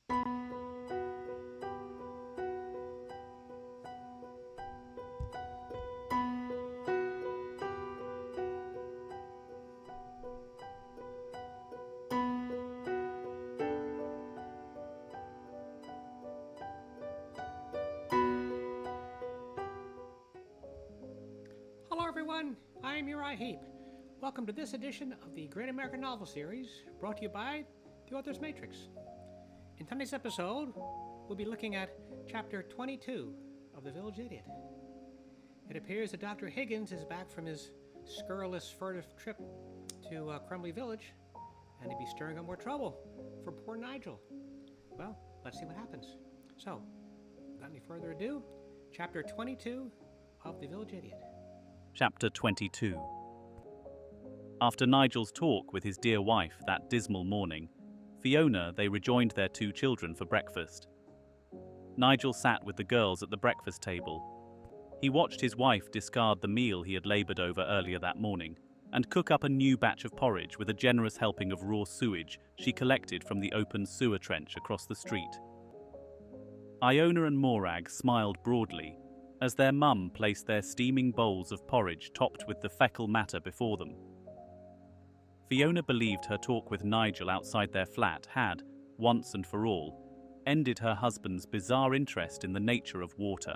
Hello everyone, I'm Uriah Heep. Welcome to this edition of the Great American Novel Series, brought to you by the Author's Matrix. In today's episode, we'll be looking at Chapter 22 of The Village Idiot. It appears that Dr. Higgins is back from his scurrilous, furtive trip to Crumbly Village, and he'd be stirring up more trouble for poor Nigel. Well, let's see what happens. So, without any further ado, Chapter 22 of The Village Idiot. Chapter 22. After Nigel's talk with his dear wife that dismal morning, they rejoined their 2 children for breakfast. Nigel sat with the girls at the breakfast table. He watched his wife discard the meal he had laboured over earlier that morning and cook up a new batch of porridge with a generous helping of raw sewage she collected from the open sewer trench across the street. Iona and Morag smiled broadly as their mum placed their steaming bowls of porridge topped with the fecal matter before them. Fiona believed her talk with Nigel outside their flat had, once and for all, ended her husband's bizarre interest in the nature of water.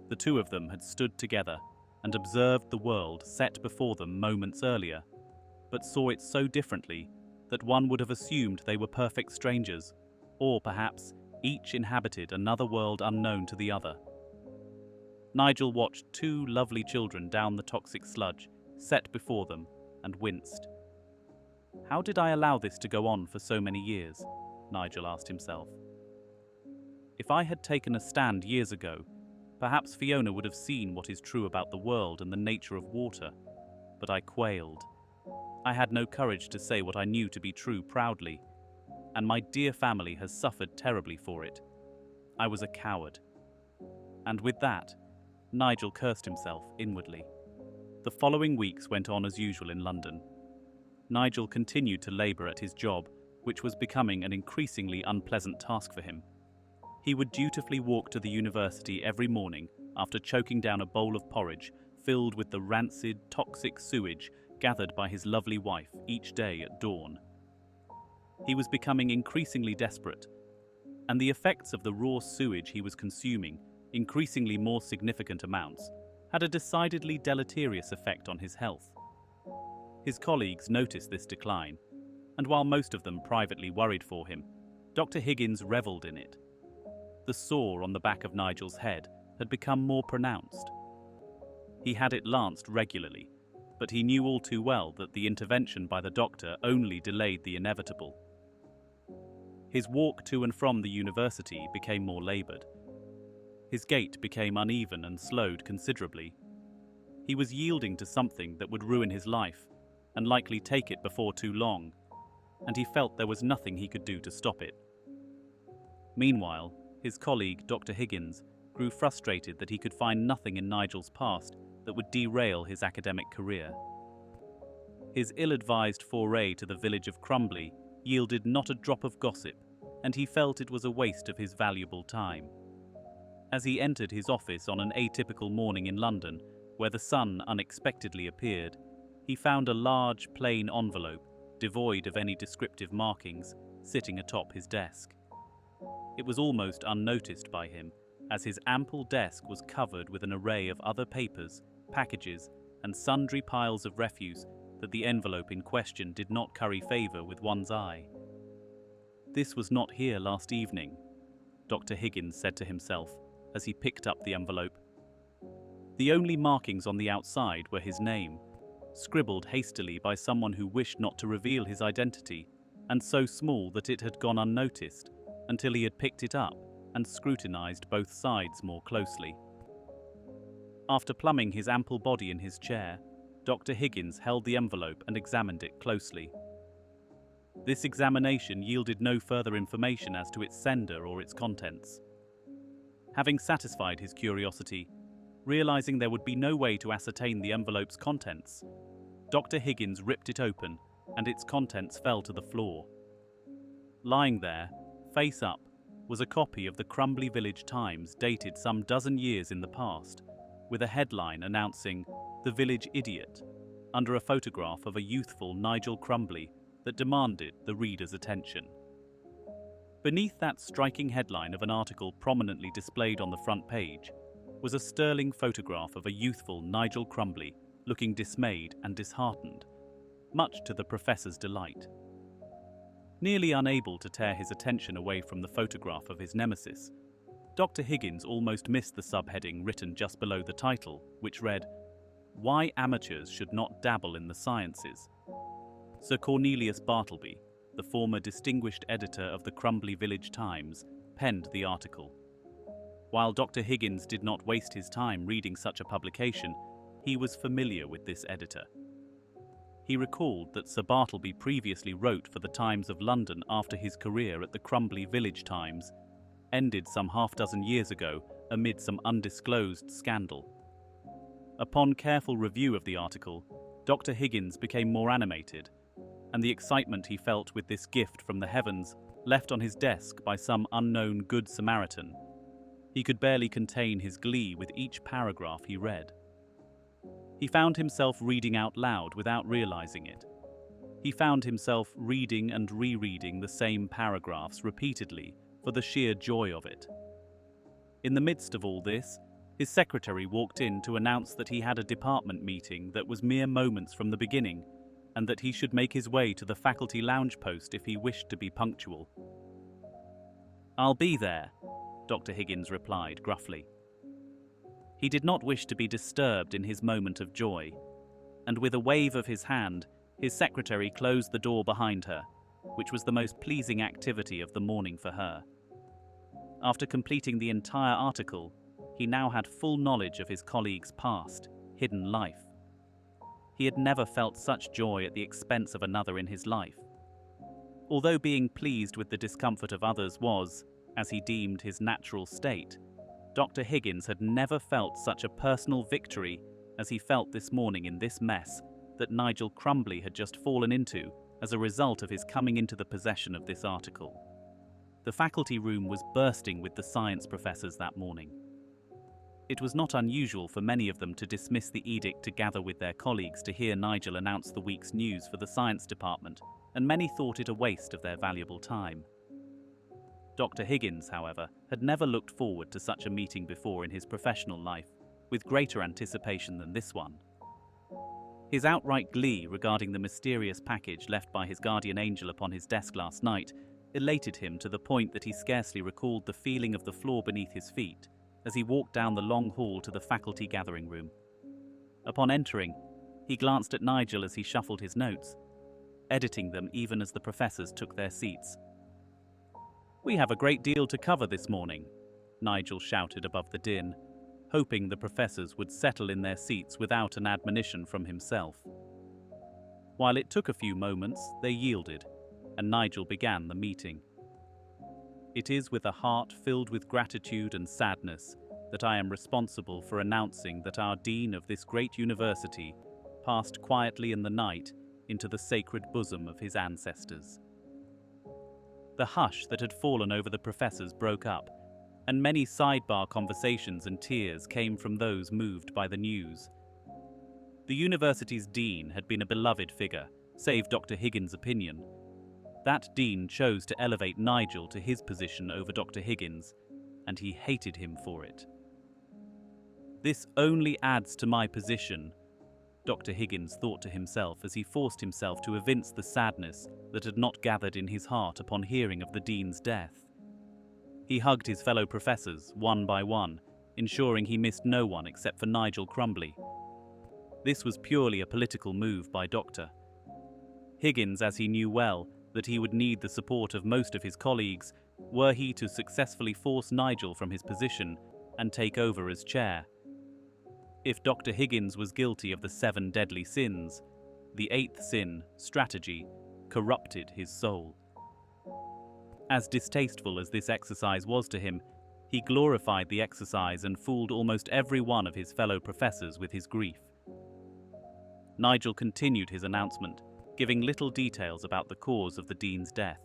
The 2 of them had stood together and observed the world set before them moments earlier, but saw it so differently that one would have assumed they were perfect strangers, or perhaps each inhabited another world unknown to the other. Nigel watched 2 lovely children down the toxic sludge set before them and winced. How did I allow this to go on for so many years? Nigel asked himself. If I had taken a stand years ago, perhaps Fiona would have seen what is true about the world and the nature of water, but I quailed. I had no courage to say what I knew to be true proudly, and my dear family has suffered terribly for it. I was a coward. And with that, Nigel cursed himself inwardly. The following weeks went on as usual in London. Nigel continued to labour at his job, which was becoming an increasingly unpleasant task for him. He would dutifully walk to the university every morning after choking down a bowl of porridge filled with the rancid, toxic sewage gathered by his lovely wife each day at dawn. He was becoming increasingly desperate, and the effects of the raw sewage he was consuming, increasingly more significant amounts, had a decidedly deleterious effect on his health. His colleagues noticed this decline, and while most of them privately worried for him, Dr. Higgins revelled in it. The sore on the back of Nigel's head had become more pronounced. He had it lanced regularly, but he knew all too well that the intervention by the doctor only delayed the inevitable. His walk to and from the university became more laboured. His gait became uneven and slowed considerably. He was yielding to something that would ruin his life, and likely take it before too long, and he felt there was nothing he could do to stop it. Meanwhile, his colleague, Dr. Higgins, grew frustrated that he could find nothing in Nigel's past that would derail his academic career. His ill-advised foray to the village of Crumbly yielded not a drop of gossip, and he felt it was a waste of his valuable time. As he entered his office on an atypical morning in London, where the sun unexpectedly appeared, he found a large, plain envelope, devoid of any descriptive markings, sitting atop his desk. It was almost unnoticed by him, as his ample desk was covered with an array of other papers, packages, and sundry piles of refuse that the envelope in question did not curry favour with one's eye. This was not here last evening, Dr. Higgins said to himself as he picked up the envelope. The only markings on the outside were his name, scribbled hastily by someone who wished not to reveal his identity, and so small that it had gone unnoticed until he had picked it up and scrutinized both sides more closely. After plumbing his ample body in his chair, Dr. Higgins held the envelope and examined it closely. This examination yielded no further information as to its sender or its contents. Having satisfied his curiosity, realizing there would be no way to ascertain the envelope's contents, Dr. Higgins ripped it open and its contents fell to the floor. Lying there, Face up was a copy of the Crumbly Village Times dated some dozen years in the past, with a headline announcing "The Village Idiot," under a photograph of a youthful Nigel Crumbly that demanded the reader's attention. Beneath that striking headline of an article prominently displayed on the front page was a sterling photograph of a youthful Nigel Crumbly looking dismayed and disheartened, much to the professor's delight. Nearly unable to tear his attention away from the photograph of his nemesis, Dr. Higgins almost missed the subheading written just below the title, which read, "Why Amateurs Should Not Dabble in the Sciences." Sir Cornelius Bartleby, the former distinguished editor of the Crumbly Village Times, penned the article. While Dr. Higgins did not waste his time reading such a publication, he was familiar with this editor. He recalled that Sir Bartleby previously wrote for the Times of London after his career at the Crumbly Village Times ended some half-dozen years ago amid some undisclosed scandal. Upon careful review of the article, Dr. Higgins became more animated, and the excitement he felt with this gift from the heavens, left on his desk by some unknown Good Samaritan. He could barely contain his glee with each paragraph he read. He found himself reading out loud without realizing it. He found himself reading and rereading the same paragraphs repeatedly for the sheer joy of it. In the midst of all this, his secretary walked in to announce that he had a department meeting that was mere moments from the beginning, and that he should make his way to the faculty lounge post if he wished to be punctual. "I'll be there," Dr. Higgins replied gruffly. He did not wish to be disturbed in his moment of joy, and with a wave of his hand, his secretary closed the door behind her, which was the most pleasing activity of the morning for her. After completing the entire article, he now had full knowledge of his colleague's past, hidden life. He had never felt such joy at the expense of another in his life. Although being pleased with the discomfort of others was, as he deemed, his natural state, Dr. Higgins had never felt such a personal victory as he felt this morning in this mess that Nigel Crumbly had just fallen into as a result of his coming into the possession of this article. The faculty room was bursting with the science professors that morning. It was not unusual for many of them to dismiss the edict to gather with their colleagues to hear Nigel announce the week's news for the science department, and many thought it a waste of their valuable time. Dr. Higgins, however, had never looked forward to such a meeting before in his professional life, with greater anticipation than this one. His outright glee regarding the mysterious package left by his guardian angel upon his desk last night elated him to the point that he scarcely recalled the feeling of the floor beneath his feet as he walked down the long hall to the faculty gathering room. Upon entering, he glanced at Nigel as he shuffled his notes, editing them even as the professors took their seats. "We have a great deal to cover this morning," Nigel shouted above the din, hoping the professors would settle in their seats without an admonition from himself. While it took a few moments, they yielded, and Nigel began the meeting. "It is with a heart filled with gratitude and sadness that I am responsible for announcing that our dean of this great university passed quietly in the night into the sacred bosom of his ancestors." The hush that had fallen over the professors broke up, and many sidebar conversations and tears came from those moved by the news. The university's dean had been a beloved figure, save Dr. Higgins' opinion. That dean chose to elevate Nigel to his position over Dr. Higgins, and he hated him for it. "This only adds to my position," Dr. Higgins thought to himself as he forced himself to evince the sadness that had not gathered in his heart upon hearing of the dean's death. He hugged his fellow professors, one by one, ensuring he missed no one except for Nigel Crumbly. This was purely a political move by Dr. Higgins, as he knew well that he would need the support of most of his colleagues were he to successfully force Nigel from his position and take over as chair. If Dr. Higgins was guilty of the 7 deadly sins, the 8th sin, strategy, corrupted his soul. As distasteful as this exercise was to him, he glorified the exercise and fooled almost every one of his fellow professors with his grief. Nigel continued his announcement, giving little details about the cause of the dean's death.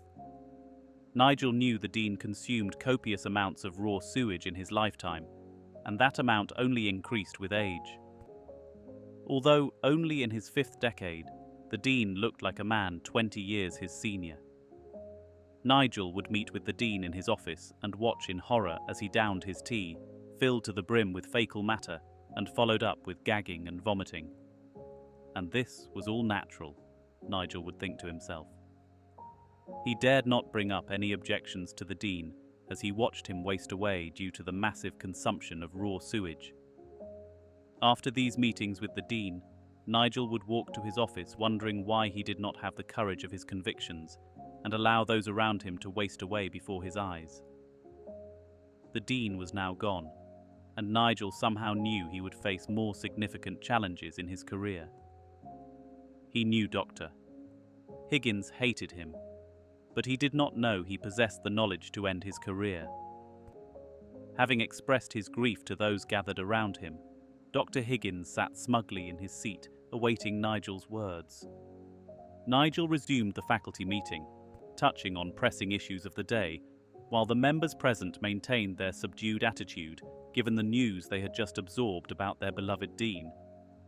Nigel knew the Dean consumed copious amounts of raw sewage in his lifetime, and that amount only increased with age. Although only in his 5th decade, the Dean looked like a man 20 years his senior. Nigel would meet with the Dean in his office and watch in horror as he downed his tea, filled to the brim with fecal matter, and followed up with gagging and vomiting. And this was all natural, Nigel would think to himself. He dared not bring up any objections to the Dean as he watched him waste away due to the massive consumption of raw sewage. After these meetings with the Dean, Nigel would walk to his office wondering why he did not have the courage of his convictions and allow those around him to waste away before his eyes. The Dean was now gone, and Nigel somehow knew he would face more significant challenges in his career. He knew Dr. Higgins hated him, but he did not know he possessed the knowledge to end his career. Having expressed his grief to those gathered around him, Dr. Higgins sat smugly in his seat, awaiting Nigel's words. Nigel resumed the faculty meeting, touching on pressing issues of the day, while the members present maintained their subdued attitude given the news they had just absorbed about their beloved Dean.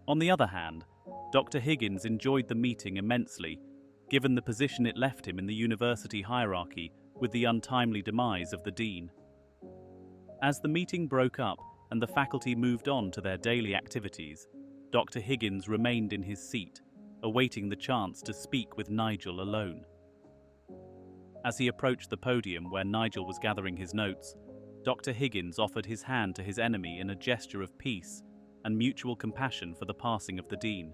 On the other hand, Dr. Higgins enjoyed the meeting immensely, given the position it left him in the university hierarchy with the untimely demise of the Dean. As the meeting broke up and the faculty moved on to their daily activities, Dr. Higgins remained in his seat, awaiting the chance to speak with Nigel alone. As he approached the podium where Nigel was gathering his notes, Dr. Higgins offered his hand to his enemy in a gesture of peace and mutual compassion for the passing of the Dean.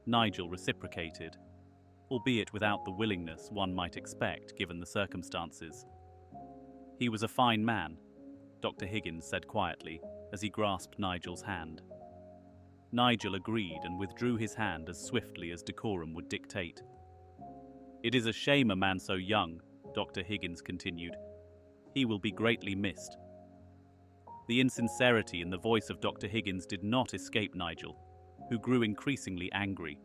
Nigel reciprocated, albeit without the willingness one might expect given the circumstances. He was a fine man, Dr. Higgins said quietly as he grasped Nigel's hand. Nigel agreed and withdrew his hand as swiftly as decorum would dictate. "It is a shame a man so young," Dr. Higgins continued. "He will be greatly missed." The insincerity in the voice of Dr. Higgins did not escape Nigel, who grew increasingly angry.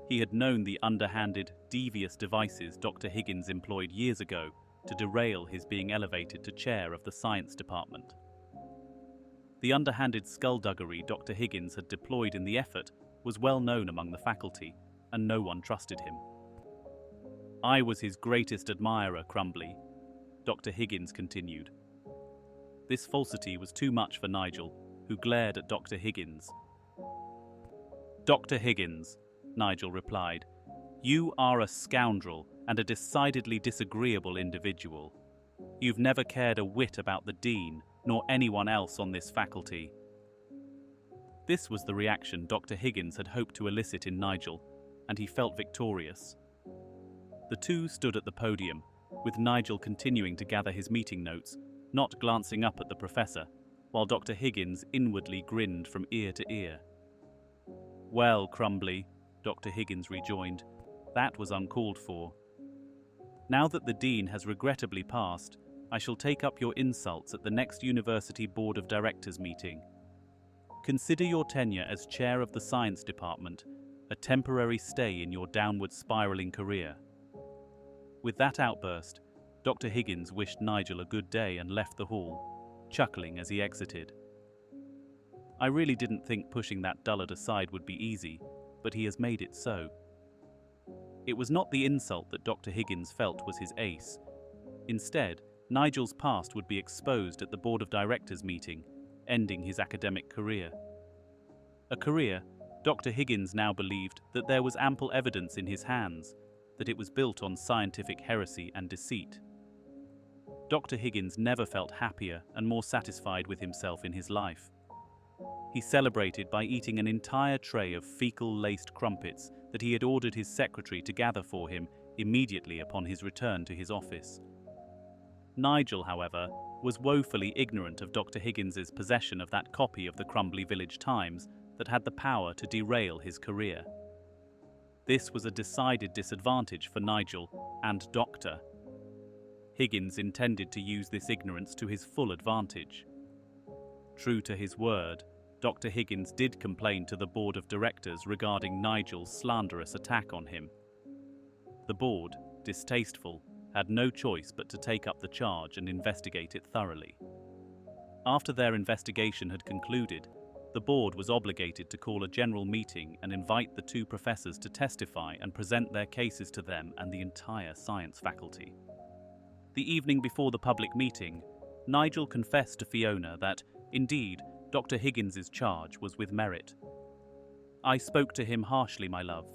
He had known the underhanded, devious devices Dr. Higgins employed years ago to derail his being elevated to chair of the science department. The underhanded skullduggery Dr. Higgins had deployed in the effort was well known among the faculty, and no one trusted him. "I was his greatest admirer, Crumbly," Dr. Higgins continued. This falsity was too much for Nigel, who glared at Dr. Higgins. "Dr. Higgins," Nigel replied, "you are a scoundrel and a decidedly disagreeable individual. You've never cared a whit about the Dean, nor anyone else on this faculty." This was the reaction Dr. Higgins had hoped to elicit in Nigel, and he felt victorious. The two stood at the podium, with Nigel continuing to gather his meeting notes, not glancing up at the professor, while Dr. Higgins inwardly grinned from ear to ear. "Well, Crumbly," Dr. Higgins rejoined, "that was uncalled for. Now that the Dean has regrettably passed, I shall take up your insults at the next University Board of Directors meeting. Consider your tenure as chair of the science department a temporary stay in your downward spiraling career." With that outburst, Dr. Higgins wished Nigel a good day and left the hall, chuckling as he exited. "I really didn't think pushing that dullard aside would be easy, but he has made it so." It was not the insult that Dr. Higgins felt was his ace. Instead, Nigel's past would be exposed at the Board of Directors meeting, ending his academic career. A career, Dr. Higgins now believed that there was ample evidence in his hands, that it was built on scientific heresy and deceit. Dr. Higgins never felt happier and more satisfied with himself in his life. He celebrated by eating an entire tray of fecal-laced crumpets that he had ordered his secretary to gather for him immediately upon his return to his office. Nigel, however, was woefully ignorant of Dr. Higgins's possession of that copy of the Crumbly Village Times that had the power to derail his career. This was a decided disadvantage for Nigel and Dr. Higgins intended to use this ignorance to his full advantage. True to his word, Dr. Higgins did complain to the Board of Directors regarding Nigel's slanderous attack on him. The board, distasteful, had no choice but to take up the charge and investigate it thoroughly. After their investigation had concluded, the board was obligated to call a general meeting and invite the two professors to testify and present their cases to them and the entire science faculty. The evening before the public meeting, Nigel confessed to Fiona that, indeed, Dr. Higgins's charge was with merit. "I spoke to him harshly, my love."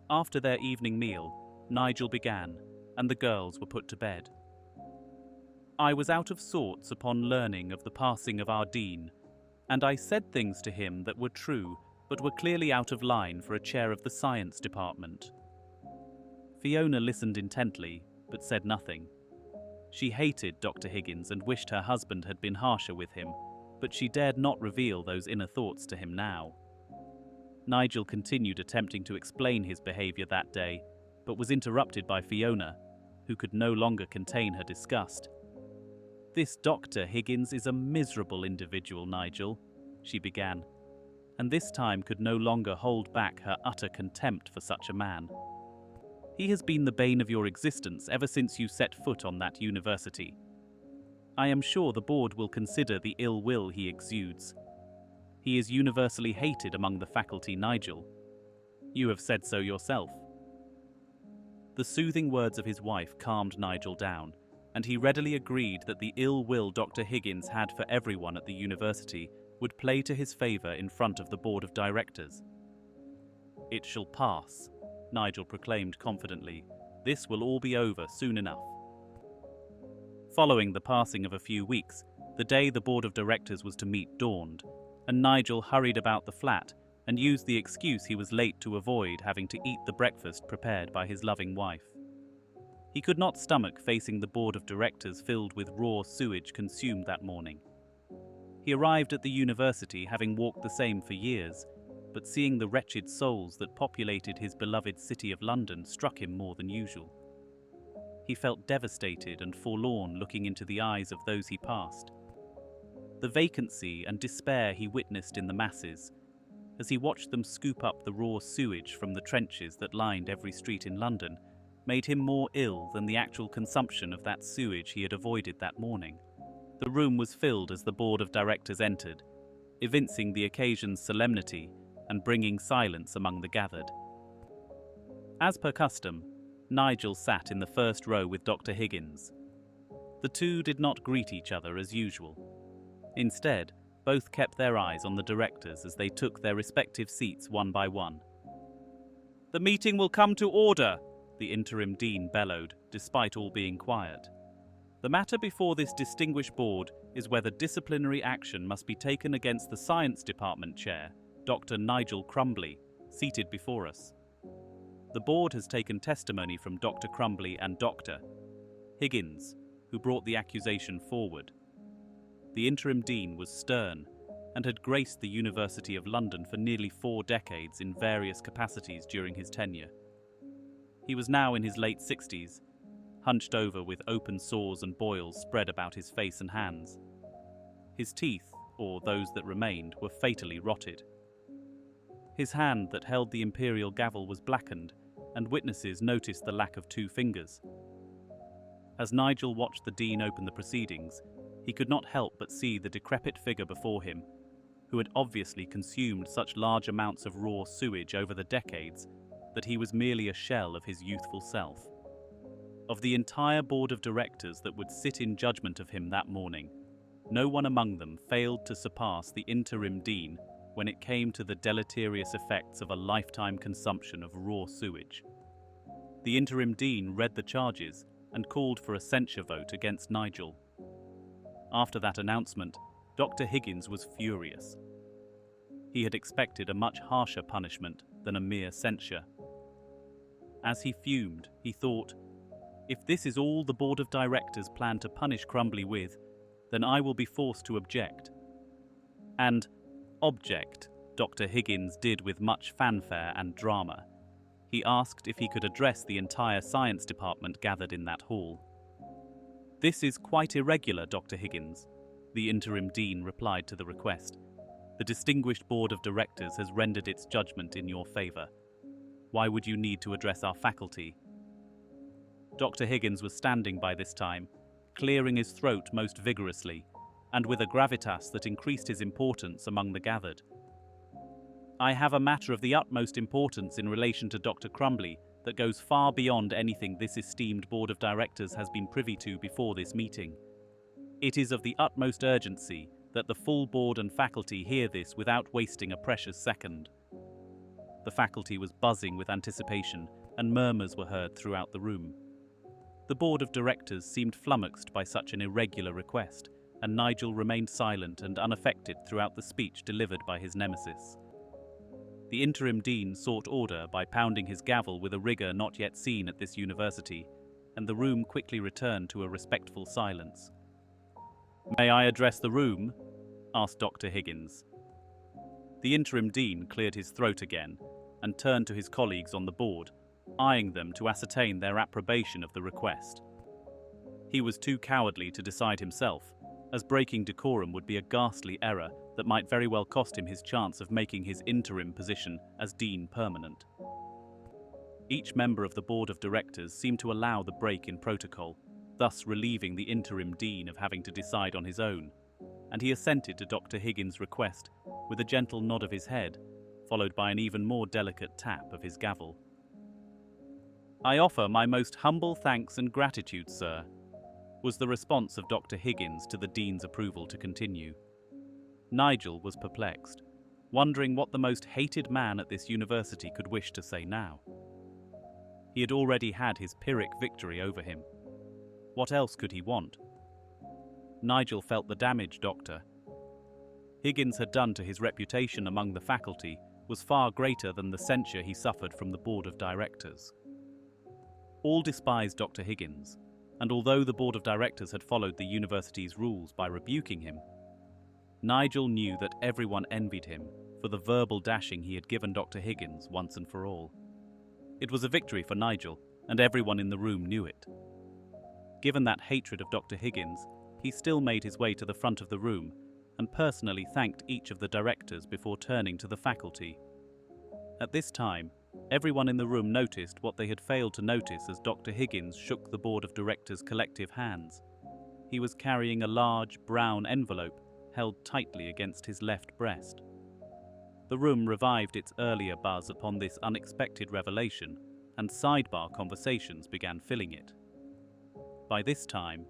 After their evening meal, Nigel began, and the girls were put to bed. "I was out of sorts upon learning of the passing of our dean, and I said things to him that were true, but were clearly out of line for a chair of the science department." Fiona listened intently, but said nothing. She hated Dr. Higgins and wished her husband had been harsher with him, but she dared not reveal those inner thoughts to him now. Nigel continued attempting to explain his behaviour that day, but was interrupted by Fiona, who could no longer contain her disgust. "This Dr. Higgins is a miserable individual, Nigel," she began, and this time could no longer hold back her utter contempt for such a man. "He has been the bane of your existence ever since you set foot on that university. I am sure the board will consider the ill will he exudes. He is universally hated among the faculty, Nigel. You have said so yourself." The soothing words of his wife calmed Nigel down, and he readily agreed that the ill will Dr. Higgins had for everyone at the university would play to his favour in front of the board of directors. "It shall pass," Nigel proclaimed confidently. "This will all be over soon enough." Following the passing of a few weeks, the day the board of directors was to meet dawned, and Nigel hurried about the flat and used the excuse he was late to avoid having to eat the breakfast prepared by his loving wife. He could not stomach facing the board of directors filled with raw sewage consumed that morning. He arrived at the university having walked the same for years, but seeing the wretched souls that populated his beloved city of London struck him more than usual. He felt devastated and forlorn looking into the eyes of those he passed. The vacancy and despair he witnessed in the masses, as he watched them scoop up the raw sewage from the trenches that lined every street in London, made him more ill than the actual consumption of that sewage he had avoided that morning. The room was filled as the board of directors entered, evincing the occasion's solemnity and bringing silence among the gathered. As per custom, Nigel sat in the first row with Dr. Higgins. The two did not greet each other as usual. Instead, both kept their eyes on the directors as they took their respective seats one by one. "The meeting will come to order," the interim dean bellowed, despite all being quiet. "The matter before this distinguished board is whether disciplinary action must be taken against the science department chair, Dr. Nigel Crumbly, seated before us. The board has taken testimony from Dr. Crumbly and Dr. Higgins, who brought the accusation forward." The interim dean was stern and had graced the University of London for nearly 4 decades in various capacities during his tenure. He was now in his late 60s, hunched over with open sores and boils spread about his face and hands. His teeth, or those that remained, were fatally rotted. His hand that held the imperial gavel was blackened, and witnesses noticed the lack of 2 fingers. As Nigel watched the dean open the proceedings, he could not help but see the decrepit figure before him, who had obviously consumed such large amounts of raw sewage over the decades that he was merely a shell of his youthful self. Of the entire board of directors that would sit in judgment of him that morning, no one among them failed to surpass the interim dean when it came to the deleterious effects of a lifetime consumption of raw sewage. The interim dean read the charges and called for a censure vote against Nigel. After that announcement, Dr. Higgins was furious. He had expected a much harsher punishment than a mere censure. As he fumed, he thought, "If this is all the board of directors plan to punish Crumbly with, then I will be forced to object." And object Dr. Higgins did with much fanfare and drama. He asked if he could address the entire science department gathered in that hall. "This is quite irregular, Dr. Higgins," the interim dean replied to the request. "The distinguished board of directors has rendered its judgment in your favour. Why would you need to address our faculty?" Dr. Higgins was standing by this time, clearing his throat most vigorously, and with a gravitas that increased his importance among the gathered. "I have a matter of the utmost importance in relation to Dr. Crumbly that goes far beyond anything this esteemed board of directors has been privy to before this meeting. It is of the utmost urgency that the full board and faculty hear this without wasting a precious second." The faculty was buzzing with anticipation, and murmurs were heard throughout the room. The board of directors seemed flummoxed by such an irregular request, and Nigel remained silent and unaffected throughout the speech delivered by his nemesis. The interim dean sought order by pounding his gavel with a rigour not yet seen at this university, and the room quickly returned to a respectful silence. "May I address the room?" asked Dr. Higgins. The interim dean cleared his throat again and turned to his colleagues on the board, eyeing them to ascertain their approbation of the request. He was too cowardly to decide himself, as breaking decorum would be a ghastly error that might very well cost him his chance of making his interim position as dean permanent. Each member of the board of directors seemed to allow the break in protocol, thus relieving the interim dean of having to decide on his own, and he assented to Dr. Higgins' request with a gentle nod of his head, followed by an even more delicate tap of his gavel. "I offer my most humble thanks and gratitude, sir," was the response of Dr. Higgins to the dean's approval to continue. Nigel was perplexed, wondering what the most hated man at this university could wish to say now. He had already had his Pyrrhic victory over him. What else could he want? Nigel felt the damage Dr. Higgins had done to his reputation among the faculty was far greater than the censure he suffered from the board of directors. All despised Dr. Higgins, and although the board of directors had followed the university's rules by rebuking him, Nigel knew that everyone envied him for the verbal dashing he had given Dr. Higgins once and for all. It was a victory for Nigel, and everyone in the room knew it. Given that hatred of Dr. Higgins, he still made his way to the front of the room and personally thanked each of the directors before turning to the faculty. At this time, everyone in the room noticed what they had failed to notice as Dr. Higgins shook the board of directors' collective hands. He was carrying a large, brown envelope held tightly against his left breast. The room revived its earlier buzz upon this unexpected revelation, and sidebar conversations began filling it. By this time,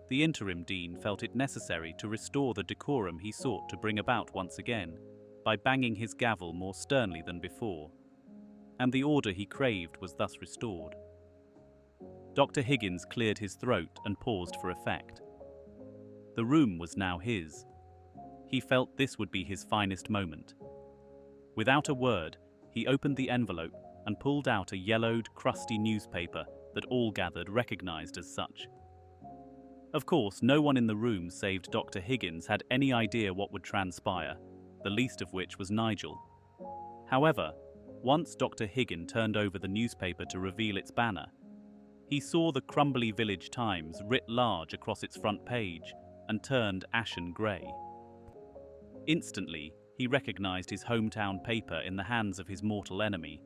the interim dean felt it necessary to restore the decorum he sought to bring about once again, by banging his gavel more sternly than before, and the order he craved was thus restored. Dr. Higgins cleared his throat and paused for effect. The room was now his. He felt this would be his finest moment. Without a word, he opened the envelope and pulled out a yellowed, crusty newspaper that all gathered recognized as such. Of course, no one in the room save Dr. Higgins had any idea what would transpire, the least of which was Nigel. However, once Dr. Higgins turned over the newspaper to reveal its banner, he saw the Crumbly Village Times writ large across its front page and turned ashen grey. Instantly, he recognized his hometown paper in the hands of his mortal enemy.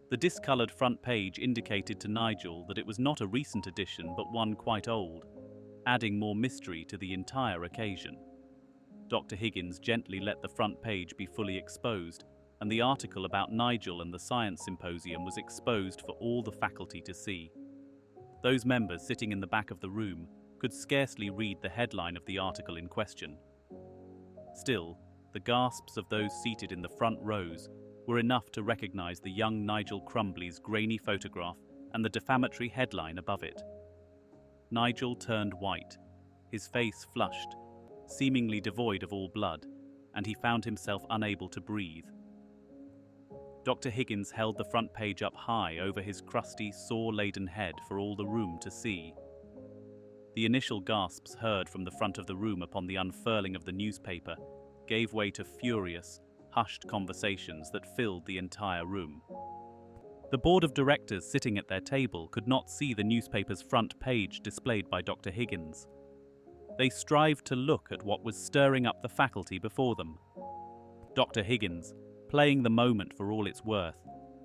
The discoloured front page indicated to Nigel that it was not a recent edition but one quite old, adding more mystery to the entire occasion. Dr. Higgins gently let the front page be fully exposed, and the article about Nigel and the science symposium was exposed for all the faculty to see. Those members sitting in the back of the room could scarcely read the headline of the article in question. Still, the gasps of those seated in the front rows were enough to recognize the young Nigel Crumbly's grainy photograph and the defamatory headline above it. Nigel turned white, his face flushed, seemingly devoid of all blood, and he found himself unable to breathe. Dr. Higgins held the front page up high over his crusty, sore-laden head for all the room to see. The initial gasps heard from the front of the room upon the unfurling of the newspaper gave way to furious, hushed conversations that filled the entire room. The board of directors sitting at their table could not see the newspaper's front page displayed by Dr. Higgins. They strived to look at what was stirring up the faculty before them. Dr. Higgins, playing the moment for all it's worth,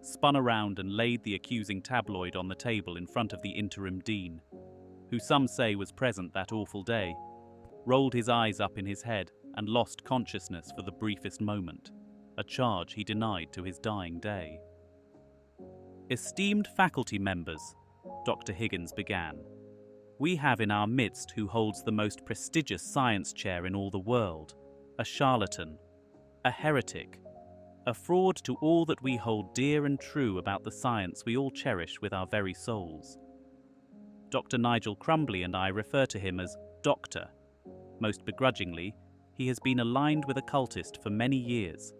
spun around and laid the accusing tabloid on the table in front of the interim dean, who some say was present that awful day, rolled his eyes up in his head and lost consciousness for the briefest moment, a charge he denied to his dying day. "Esteemed faculty members," Dr. Higgins began, "we have in our midst who holds the most prestigious science chair in all the world, a charlatan, a heretic, a fraud to all that we hold dear and true about the science we all cherish with our very souls. Dr. Nigel Crumbly and I refer to him as Doctor. Most begrudgingly, he has been aligned with a cultist for many years.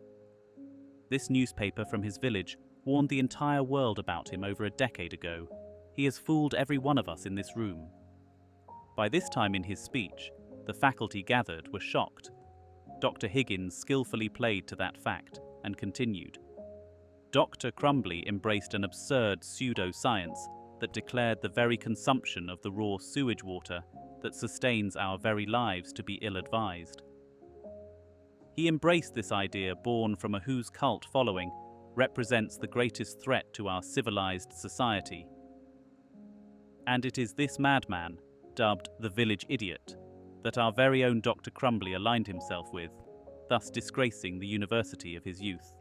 This newspaper from his village warned the entire world about him over a decade ago. He has fooled every one of us in this room." By this time in his speech, the faculty gathered were shocked. Dr. Higgins skillfully played to that fact and continued. Dr. Crumbly embraced an absurd pseudo-science that declared the very consumption of the raw sewage water that sustains our very lives to be ill-advised. He embraced this idea born from a whose cult following represents the greatest threat to our civilized society. And it is this madman, dubbed the village idiot, that our very own Dr. Crumbly aligned himself with, thus disgracing the university of his youth.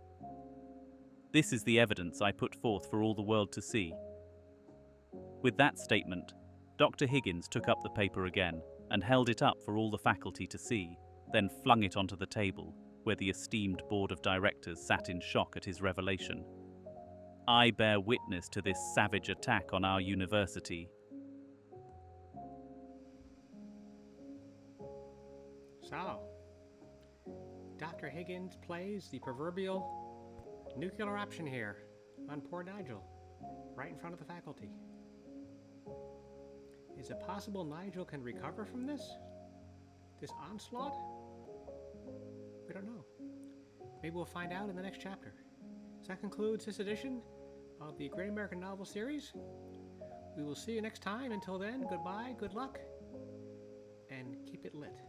This is the evidence I put forth for all the world to see. With that statement, Dr. Higgins took up the paper again and held it up for all the faculty to see, then flung it onto the table, where the esteemed board of directors sat in shock at his revelation. "I bear witness to this savage attack on our university." So, Dr. Higgins plays the proverbial nuclear option here on poor Nigel, right in front of the faculty. Is it possible Nigel can recover from this? This onslaught? We don't know. Maybe we'll find out in the next chapter. So that concludes this edition of the Great American Novel Series. We will see you next time. Until then, goodbye, good luck, and keep it lit.